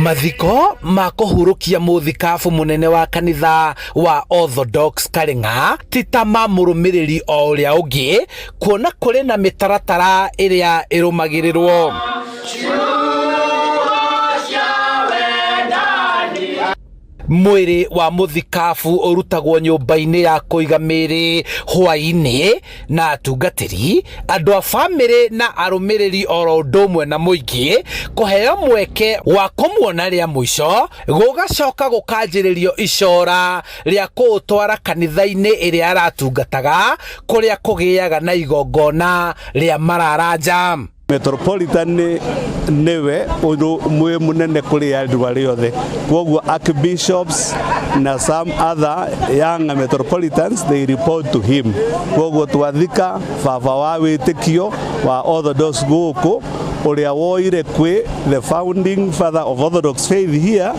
Mathiko ma kũhurũkia mũthikabu mũnene wa kanitha wa orthodox Karĩng'a ti ta ma mũrũmĩrĩri o ũrĩa ũngĩ, kuona kũrĩ na mĩtaratara ĩrĩa ĩrũmagĩrĩrwo. Mwĩrĩ wa mũthikabu ũrutagwo nyũmba-inĩ ya kũiga mĩĩrĩ hwaĩ-inĩ na atungatĩri, andũ a bamĩrĩ na arũmĩrĩri oro ũndũ ũmwe na mũingĩ kũheo mweke wa kũmuona rĩa mũico, gũgacoka gũkanjĩrĩrio icora rĩa kũũtwara kanitha-inĩ ĩrĩa aratungataga, kũrĩa kũgĩaga na igongona rĩa mararanja. Metropolitan newe mwe mũnene kũrĩ andũ arĩa othe, kwoguo archbishops na some other young metropolitans they report to him. Kwoguo twathika baba wa wĩtĩkio wa orthodox gũkũ ũrĩa woire kwĩ the founding father of orthodox faith here,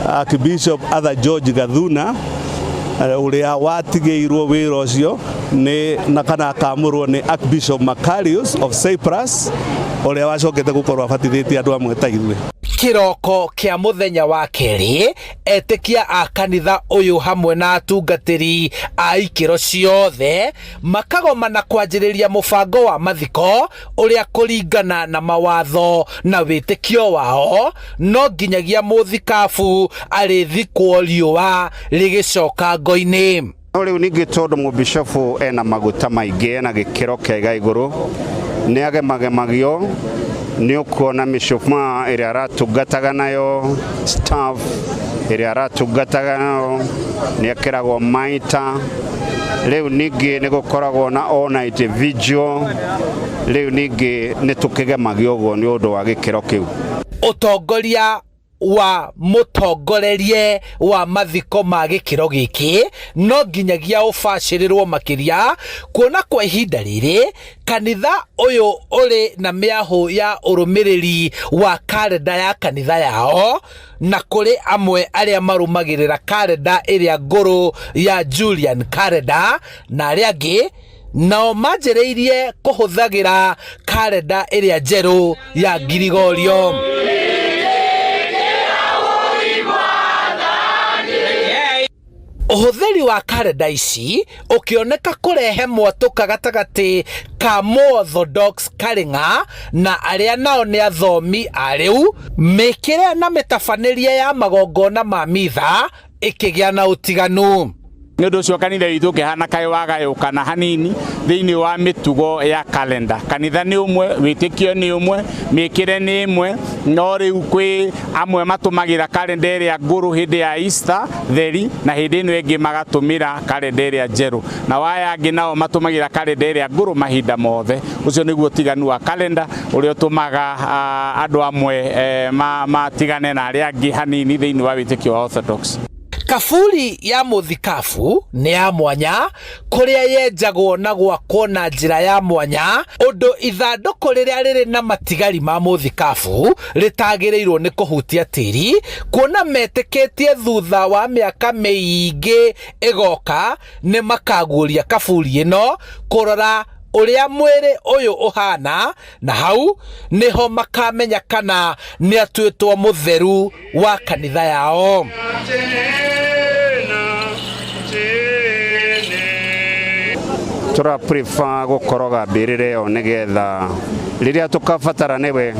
Archbishop Father George Gathuna, ũrĩa watigĩirwo wĩra ũcio na kana akamũrwo nĩ Archbishop Macarius of Cyprus, ũrĩa wacokete gũkorwo abatithĩtie andũ amwe ta ithuĩ. Kĩroko kĩa mũthenya wa kerĩ, etĩkia a kanitha ũyũ hamwe na atungatĩri a ikĩro ciothe makagomana kwanjĩrĩria mũbango wa mathiko ũrĩa kũringana na mawatho na wĩtĩkio wao no nginyagia mũthikabu arĩthikwo riũa rĩgĩcoka ngo-inĩ. Rĩu ningĩ tondũ mũbishofu ena maguta maingĩ, ena gĩkĩro kĩega igũrũ, nĩ agemagio nĩ ũkuona mĩcumaa ĩrĩa aratungataga nayo, staff ĩrĩa aratungataga nayo nĩ ekĩragwo maita. Rĩu ningĩ nĩ gũkoragwo na all night vigil. Rĩu ningĩ nĩ tũkĩgemagio ũguo nĩ ũndũ wa gĩkĩro kĩu. Ũtongoria wa mũtongorerie wa mathiko ma gĩkĩro gĩkĩ no nginyagia ũbacĩrĩrwo makĩria, kuona kwa ihinda rĩrĩ kanitha ũyũ ũrĩ na mĩahũ ya ũrũmĩrĩri wa kalenda ya kanitha yao, na kũrĩ amwe arĩa marũmagĩrĩra kalenda ĩrĩa ngũrũ ya Julian kalenda, na arĩa angĩ nao manjĩrĩirie kũhũthagĩra kalenda ĩrĩa njerũ ya Girigorio. Ũhũthĩri wa kalenda ici ũkĩoneka kũrehe mwatũka gatagatĩ ka mũorthodox Karĩng'a na arĩa nao nĩ athomi a rĩu, mĩkĩre na mĩtabanĩrie ya magongona ma mitha ĩkĩgĩa na ũtiganu. Nĩ ũndũ ũcio kanitha witũ ũkĩhana kaĩ wagayũkana hanini thĩinĩ wa mĩtugo ya kalenda. Kanitha nĩ ũmwe, wĩtĩkio nĩ ũmwe, mĩkĩre nĩ ĩmwe, no rĩu kwĩ amwe matũmagĩra kalenda ĩrĩa ngũrũ hĩndĩ ya Easter theri, na hĩndĩ ĩno ĩngĩ magatũmĩra kalenda ĩrĩa njerũ, na waya angĩ nao matũmagĩra kalenda ĩrĩa ngũrũ mahinda mothe. Ũcio nĩguo ũtiganu wa kalenda ũrĩa ũtũmaga andũ amwe matigane na arĩa angĩ hanini thĩinĩ wa wĩtĩkio wa orthodox. Kaburi ya mũthikabu nĩ ya mwanya, kũrĩa yenjagwo na gwakwo na njĩra ya mwanya, ũndũ ithandũkũ rĩrĩa rĩrĩ na matigari ma mũthikabu rĩtagĩrĩirwo nĩ kũhutia tĩri, kuona metĩkĩtie thutha wa mĩaka mĩingĩ ĩgoka nĩ makaguũria kaburi ĩno kũrora ũrĩa mwĩrĩ ũyũ ũhana, na hau nĩho makamenya kana nĩ atuĩtwo mũtheru wa kanitha yao. Tura prefer gũkoroga mbĩrĩra ĩyo nĩgetha rĩrĩa tũkabatara nĩwe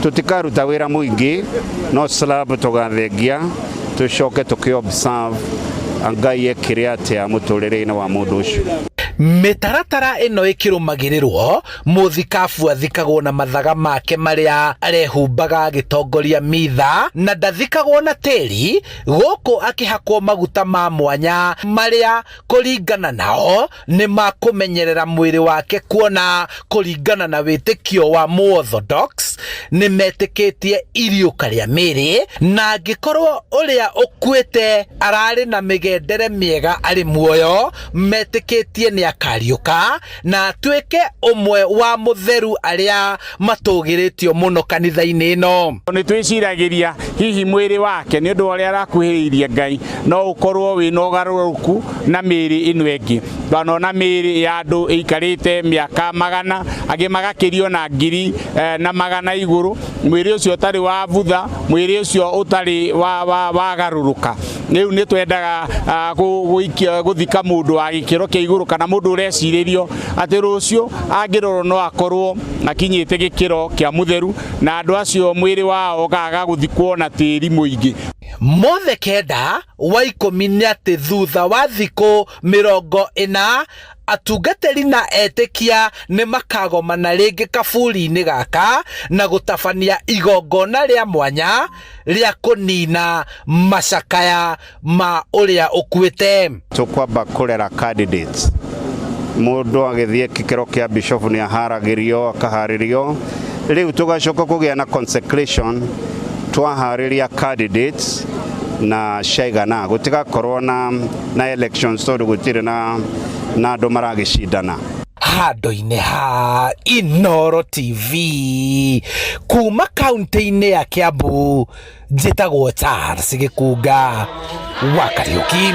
tũtikaruta wĩra mũingĩ, no slab tũgathengia tũcoke tũkĩ-observe Ngai ekĩre atĩa mũtũrĩre-inĩ wa mũndũ ũcio. Mĩtaratara ĩno ĩkĩrũmagĩrĩrwo, mũthikabu athikagwo na mathaga make marĩa arehumbaga agĩtongoria mitha, na ndathikagwo na tĩri, gũkũ akĩhakwo maguta ma mwanya marĩa kũringana nao nĩ makũmenyerera mwĩrĩ wake, kuona kũringana na wĩtĩkio wa mũorthodox nĩ metĩkĩtie iriũka rĩa mĩĩrĩ, na angĩkorwo ũrĩa ũkuĩte ararĩ na mĩgendere mĩega arĩ muoyo, metĩkĩtie nĩ akariũka na atuĩke ũmwe wa mũtheru arĩa matũgĩrĩtio mũno kanitha-inĩ ĩno. Nĩ twĩciragĩria hihi mwĩrĩ wake nĩ ũndũ wa ũrĩa arakuhĩrĩirie Ngai no ũkorwo wĩna ũgarũrũku na mĩĩrĩ ĩno ĩngĩ. Twanona mĩĩrĩ ya andũ ĩikarĩte mĩaka magana, angĩ magakĩrio na ngiri na magana igũrũ, mwĩrĩ ũcio ũtarĩ wa butha, mwĩrĩ ũcio ũtarĩ wagarũrũka. Rĩu nĩ twendaga gũthika mũndũ wa gĩkĩro kĩa igũrũ kana mũndũ ũrecirĩrio atĩ rũciũ angĩrorwo no akorwo akinyĩte gĩkĩro kĩa mũtheru, na andũ acio mwĩrĩ wao ũkaga gũthikwo na tĩri mũingĩ. Mothe kenda wa ikũmi nĩ atĩ thutha wa thikũ 40 atungatĩri na etĩkia nĩ makagomana rĩngĩ kaburi-inĩ gaka na gũtabania igongona rĩa mwanya rĩa kũnina macakaya ma ũrĩa ũkuĩte. Tũkwamba kũrera candidates. Mũndũ agĩthiĩ gĩkĩro kĩa bishop nĩ aharagĩrio, akaharĩrio. Rĩu tũgacoka kũgĩa na consecration, twaharĩria candidates na shaigana gũtigakorwo na elections tondũ gũtirĩ na andũ maragĩcindana. Handũ-inĩ ha Inooro TV kuma kaunti-inĩ ya Kiambu, njĩtagwo Charles Gĩkunga wa Kariũki.